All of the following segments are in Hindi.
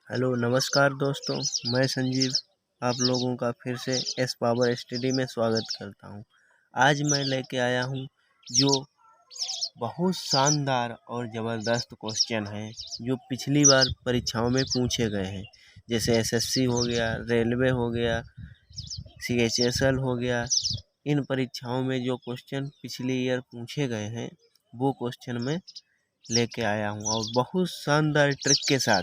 हेलो नमस्कार दोस्तों, मैं संजीव आप लोगों का फिर से एस पावर स्टडी में स्वागत करता हूं। आज मैं लेके आया हूं जो बहुत शानदार और ज़बरदस्त क्वेश्चन है जो पिछली बार परीक्षाओं में पूछे गए हैं। जैसे एसएससी हो गया, रेलवे हो गया, सीएचएसएल हो गया। इन परीक्षाओं में जो क्वेश्चन पिछले ईयर पूछे गए हैं वो क्वेश्चन मैं लेके आया हूँ और बहुत शानदार ट्रिक के साथ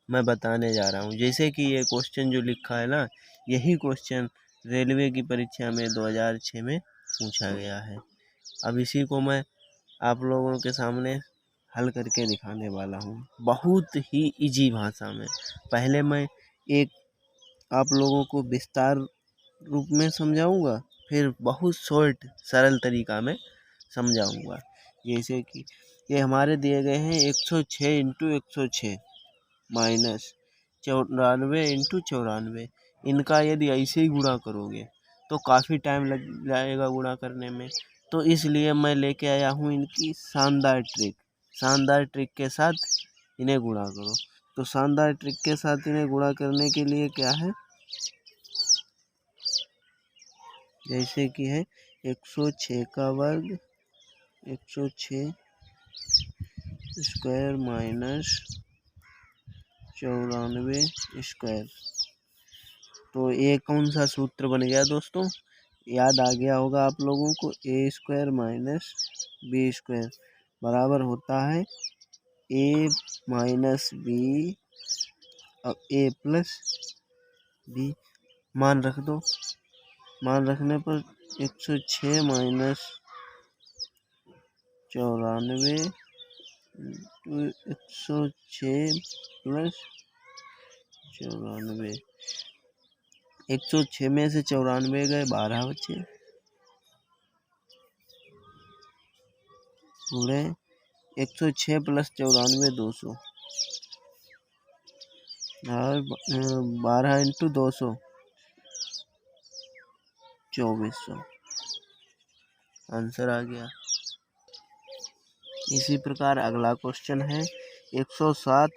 मैं बताने जा रहा हूँ। जैसे कि ये क्वेश्चन जो लिखा है ना, यही क्वेश्चन रेलवे की परीक्षा में 2006 में पूछा गया है। अब इसी को मैं आप लोगों के सामने हल करके दिखाने वाला हूँ बहुत ही इजी भाषा में। पहले मैं एक आप लोगों को विस्तार रूप में समझाऊंगा, फिर बहुत शॉर्ट सरल तरीका में समझाऊंगा। जैसे कि ये हमारे दिए गए हैं 106 इंटू 106 माइनस 94 इंटू 94। इनका यदि ऐसे ही गुणा करोगे तो काफ़ी टाइम लग जाएगा गुणा करने में। तो इसलिए मैं लेके आया हूँ इनकी शानदार ट्रिक के साथ इन्हें गुणा करो। तो शानदार ट्रिक के साथ इन्हें गुणा करने के लिए क्या है, जैसे कि है 106 का वर्ग 106 स्क्वायर माइनस 94 स्क्वायर। तो ये कौन सा सूत्र बन गया दोस्तों, याद आ गया होगा आप लोगों को। ए स्क्वायर माइनस बी स्क्वायर बराबर होता है ए माइनस बी और ए प्लस बी। मान रख दो, मान रखने पर 106 माइनस 94 इंटू 106 प्लस 94। 106 में से 94 गए 12 बचे, पूरे 106 प्लस 94 200 और 12 इंटू 200 2400 आंसर आ गया। इसी प्रकार अगला क्वेश्चन है 107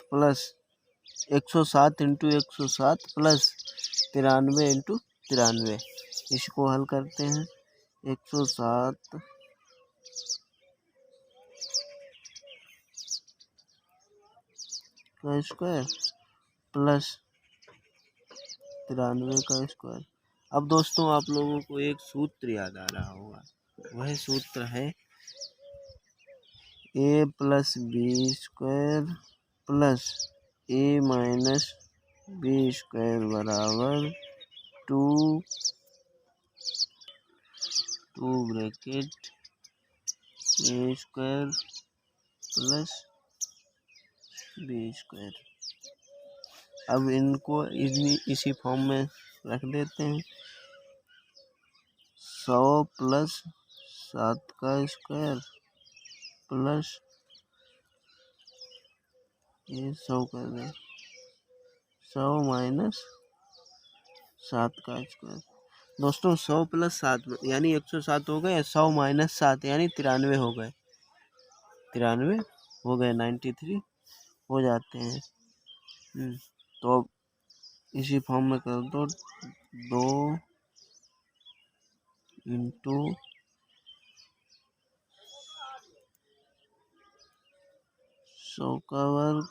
इंटू 107 प्लस 93 इंटू 93। इसको हल करते हैं। 107 का स्क्वायर प्लस 93 का स्क्वायर। अब दोस्तों आप लोगों को एक सूत्र याद आ रहा होगा, वह सूत्र है ए प्लस बी स्क्वायर प्लस ए माइनस बी स्क्वायर बराबर to bracket A square plus B square. अब इनको इसी फॉर्म में रख देते हैं। 100 प्लस 7 का स्क्वायर प्लस ये 100 कर दें 100 माइनस 7 का स्क्वायर। दोस्तों 100 प्लस 7 यानी 107 हो गए, 100 माइनस 7 यानी 93 हो गए, 93 हो जाते हैं। तो अब इसी फॉर्म में कर दो 2 इंटू 100 का वर्ग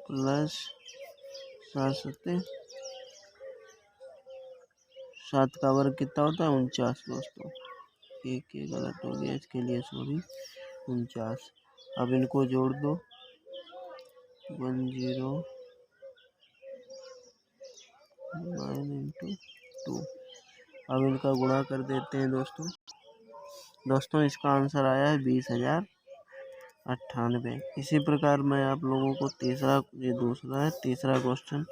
प्लस 7 का वर्ग कितना होता है 49। दोस्तों एक ये गलत हो गया, इसके लिए सॉरी, 49। अब इनको जोड़ दो 10 9 इंटू 2। अब इनका गुणा कर देते हैं दोस्तों इसका आंसर आया है 20,098। इसी प्रकार मैं आप लोगों को तीसरा क्वेश्चन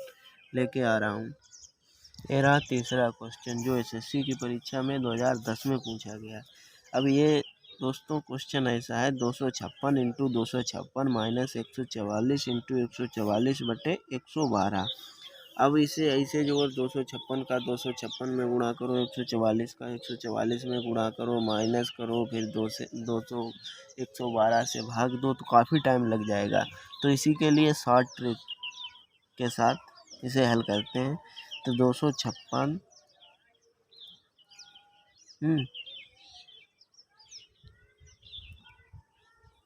लेके आ रहा हूँ। ये रहा तीसरा क्वेश्चन जो एसएससी की परीक्षा में 2010 में पूछा गया। अब ये दोस्तों क्वेश्चन ऐसा है 256 इंटू 256 माइनस 144 इंटू 144 बटे 112। अब इसे ऐसे जोड़ 256 का 256 में गुणा करो, 144 का 144 में गुणा करो, माइनस करो, फिर 112 से भाग दो, तो काफ़ी टाइम लग जाएगा। तो इसी के लिए शॉर्ट ट्रिक के साथ इसे हल करते हैं। तो 256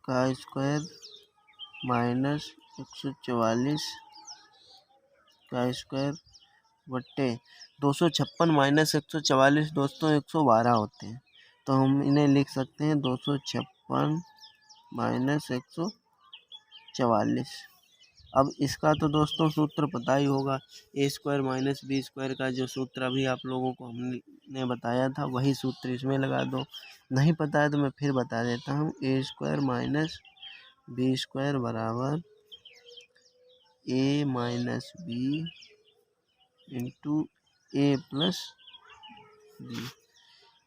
का स्क्वायर माइनस 144 का स्क्वायर बट्टे 256 माइनस 144 दोस्तों 112 होते हैं। तो हम इन्हें लिख सकते हैं 256 माइनस 144। अब इसका तो दोस्तों सूत्र पता ही होगा, ए स्क्वायर माइनस बी स्क्वायर का जो सूत्र अभी आप लोगों को हमने बताया था, वही सूत्र इसमें लगा दो। नहीं पता है तो मैं फिर बता देता हूँ। ए स्क्वायर माइनस बी स्क्वायर बराबर ए माइनस बी इंटू ए प्लस बी,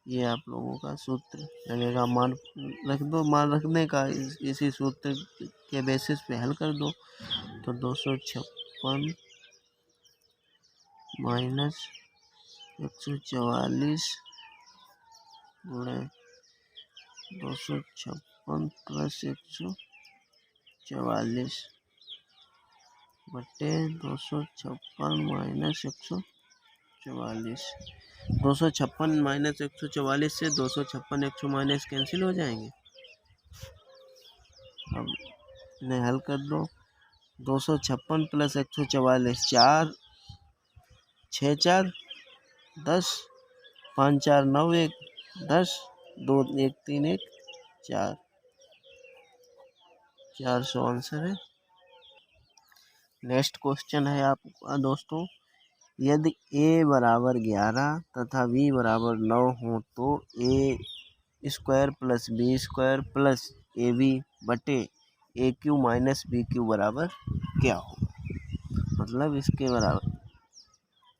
ये आप लोगों का सूत्र लगेगा। मान रख दो, मान रखने का इसी सूत्र के बेसिस पे हल कर दो। तो 256 माइनस 144 गुणे 256 प्लस 144 बटे 256 माइनस 144। 256 माइनस 144 से 256 100 माइनस कैंसिल हो जाएंगे। अब इन्हें हल कर दो। 256 प्लस 144, 4 6 4 10, 5 4 9 1 10, 2 1 3 1 4, 400 आंसर है। नेक्स्ट क्वेश्चन है आपका दोस्तों, यदि a बराबर 11 तथा b बराबर 9 हो तो a square plus B square plus A B बटे ए क्यू माइनस बी क्यू बराबर क्या होगा। मतलब इसके बराबर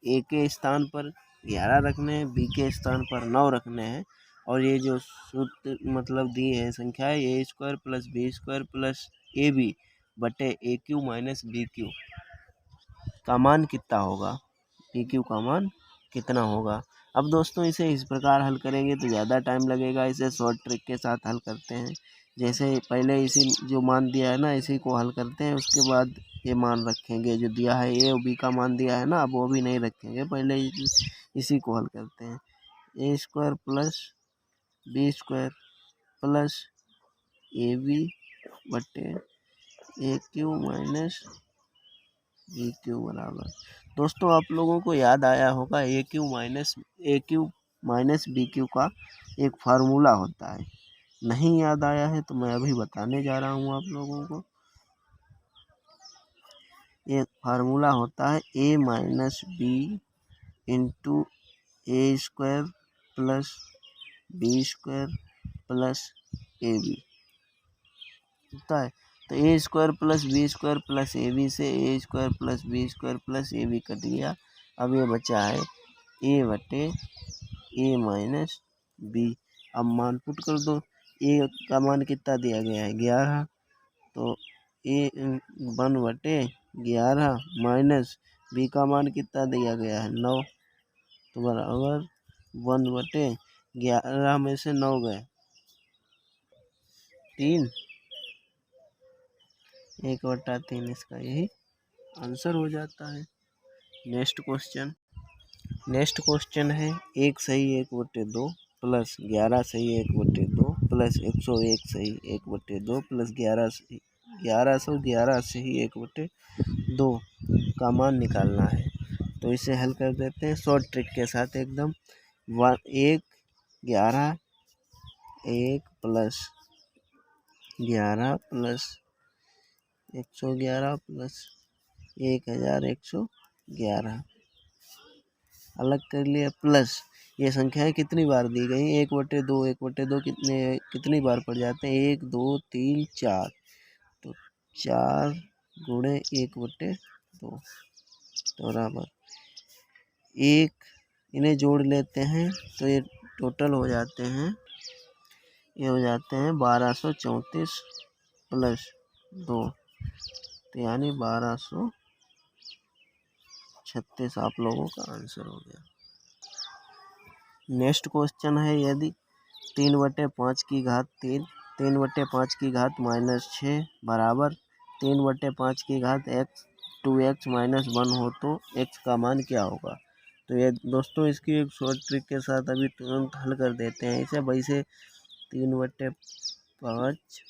ए के स्थान पर 11 रखने हैं, बी के स्थान पर 9 रखने हैं, और ये जो सूत्र मतलब दिए हैं संख्याएं, A square plus B square plus A B बटे ए क्यू माइनस बी क्यू का मान कितना होगा, पी क्यू का मान कितना होगा। अब दोस्तों इसे इस प्रकार हल करेंगे तो ज़्यादा टाइम लगेगा, इसे शॉर्ट ट्रिक के साथ हल करते हैं। जैसे पहले इसी जो मान दिया है ना, इसी को हल करते हैं, उसके बाद ये मान रखेंगे जो दिया है, ए और बी का मान दिया है ना, अब वो भी नहीं रखेंगे, पहले इसी को हल करते हैं। A square plus B square plus A B बटे ए क्यू माइनस बी क्यू बराबर, दोस्तों आप लोगों को याद आया होगा A Q minus B cube का एक फार्मूला होता है। नहीं याद आया है तो मैं अभी बताने जा रहा हूँ आप लोगों को। एक फार्मूला होता है A minus B into A square plus B square plus A B होता है। तो A square plus B square plus A B से A square plus B square plus A B cut गया। अब ये बचा है ए बटे ए माइनस बी। अब मान पुट कर दो, ए का मान कितना दिया गया है 11, तो ए 1 बटे 11 माइनस बी का मान कितना दिया गया है 9, तो बराबर 1 बटे 11 में से 9 गए 3, 1/3, इसका यही आंसर हो जाता है। नेक्स्ट क्वेश्चन है 1 सही 1/2 प्लस 11 सही 1/2 प्लस 101 सही 1/2 प्लस 1111 सही 1/2 का मान निकालना है। तो इसे हल कर देते हैं शॉर्ट ट्रिक के साथ एकदम। 11 1 प्लस 11 प्लस 111 प्लस 1111 अलग कर लिया, प्लस ये संख्याएं कितनी बार दी गई 1/2 1/2 कितनी बार पड़ जाते हैं 1 2 3 4, तो 4 गुणे 1/2 बराबर 1, इन्हें जोड़ लेते हैं तो ये टोटल हो जाते हैं, ये हो जाते हैं 1234 प्लस 2, तो यानी 1200 36 आप लोगों का आंसर हो गया। नेक्स्ट क्वेश्चन है, यदि 3/5 की घात 3, 3/5 की घात -6 बराबर 3/5 की घात x 2x - 1 हो तो x का मान क्या होगा। तो ये दोस्तों इसकी एक शॉर्ट ट्रिक के साथ अभी तुरंत हल कर देते हैं इसे। वैसे 3/5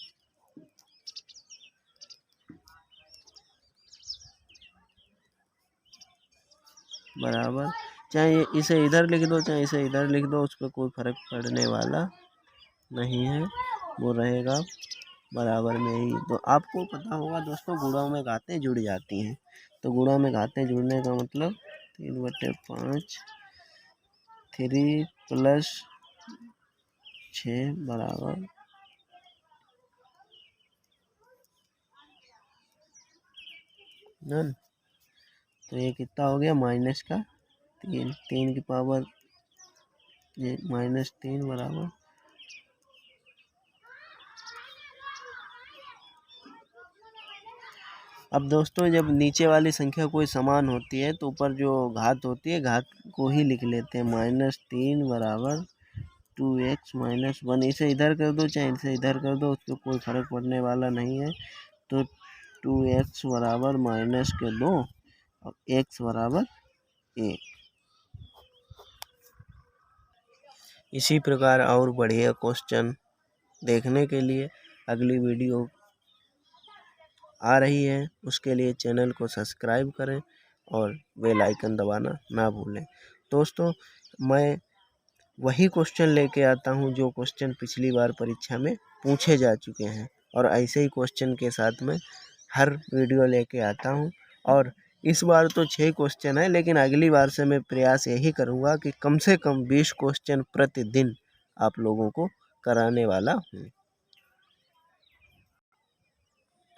बराबर, चाहे इसे इधर लिख दो चाहे इसे इधर लिख दो, उस पर कोई फर्क पड़ने वाला नहीं है, वो रहेगा बराबर में ही। तो आपको पता होगा दोस्तों, गुणों में घातें जुड़ जाती हैं। तो गुणों में घातें जुड़ने का मतलब 3/5 3 + 6 बराबर नन। तो ये कितना हो गया, -3, 3 की पावर ये -3 बराबर अब दोस्तों जब नीचे वाली संख्या कोई समान होती है तो ऊपर जो घात होती है घात को ही लिख लेते हैं। -3 बराबर 2x - 1। इसे इधर कर दो चाहे इसे इधर कर दो, उसको कोई फर्क पड़ने वाला नहीं है। तो 2x बराबर -2 और x बराबर 1। इसी प्रकार और बढ़िया क्वेश्चन देखने के लिए अगली वीडियो आ रही है, उसके लिए चैनल को सब्सक्राइब करें और बेल आइकन दबाना ना भूलें। दोस्तों मैं वही क्वेश्चन लेके आता हूँ जो क्वेश्चन पिछली बार परीक्षा में पूछे जा चुके हैं, और ऐसे ही क्वेश्चन के साथ मैं हर वीडियो लेके आता हूँ। और इस बार तो 6 क्वेश्चन है, लेकिन अगली बार से मैं प्रयास यही करूँगा कि कम से कम 20 क्वेश्चन प्रतिदिन आप लोगों को कराने वाला हूँ।